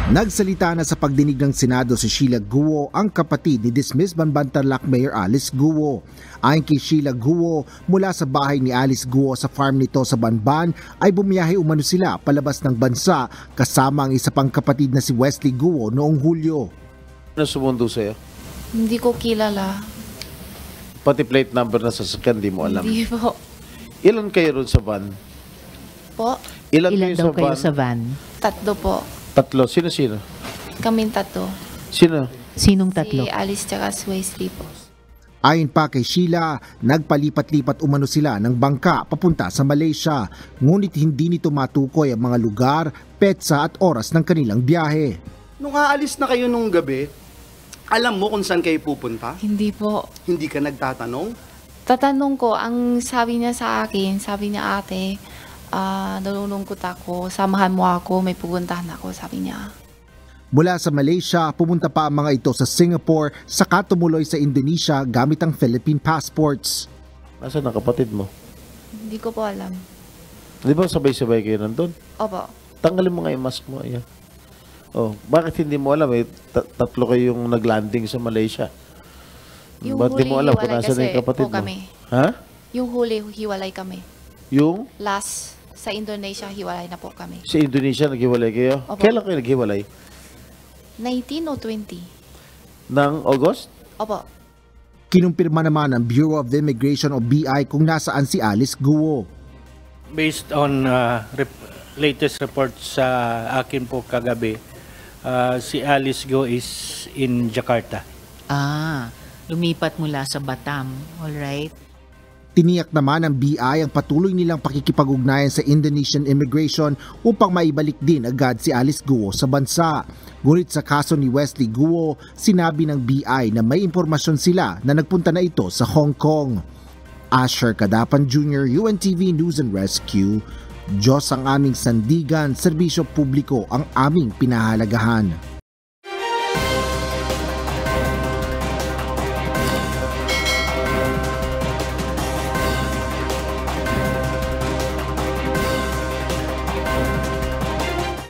Nagsalita na sa pagdinig ng Senado si Sheila Guo, ang kapatid ni dismissed Banbantarlac Mayor Alice Guo. Ayon kay Sheila Guo, mula sa bahay ni Alice Guo sa farm nito sa Banban ay bumiyahe umano sila palabas ng bansa kasama ang isa pang kapatid na si Wesley Guo noong Hulyo. Ano sumundo sa'yo? Hindi ko kilala. Pati plate number na sasakyan, di mo alam. Hindi po. Ilan kayo ron sa van? Po? Ilan Daw kayo sa van? 3 po. 3. Sino-sino? Kaming 3. Sino? Sinong tatlo? Si Alice tsaka si Wesley po. Ayon pa kay Sheila, nagpalipat-lipat umano sila ng bangka papunta sa Malaysia. Ngunit hindi nito matukoy ang mga lugar, petsa at oras ng kanilang biyahe. Nung aalis na kayo nung gabi, alam mo kung saan kayo pupunta? Hindi po. Hindi ka nagtatanong? Tatanong ko, ang sabi niya sa akin, sabi niya ate, nalulungkot ako, samahan mo ako, may pupuntahan ako, sabi niya. Mula sa Malaysia, pumunta pa ang mga ito sa Singapore, saka tumuloy sa Indonesia gamit ang Philippine passports. Nasaan ang kapatid mo? Hindi ko po alam. Di ba sabay-sabay kayo nandun? Opo. Tanggalin mo nga yung mask mo. Ayan. Oh, bakit hindi mo alam? Tatlo kayong naglanding sa Malaysia. Ba't di mo alam kung hiwalay nasaan kasi yung kapatid po mo? kami. Ha? Yung huli, hiwalay kami. Yung? Last, sa Indonesia, hiwalay na po kami. Sa Indonesia, naghiwalay kayo? Opo. Kailan kayo naghiwalay? 19 o 20? Ng August? Opo. Kinumpirma naman ng Bureau of Immigration o BI kung nasaan si Alice Guo. Based on latest report sa akin po kagabi, si Alice Guo is in Jakarta. Lumipat mula sa Batam. Alright. Tiniyak naman ng BI ang patuloy nilang pakikipag-ugnayan sa Indonesian immigration upang maibalik din agad si Alice Guo sa bansa. Ngunit sa kaso ni Wesley Guo, sinabi ng BI na may impormasyon sila na nagpunta na ito sa Hong Kong. Asher Cadapan Jr., UNTV News and Rescue. Diyos ang aming sandigan, serbisyo publiko ang aming pinahalagahan.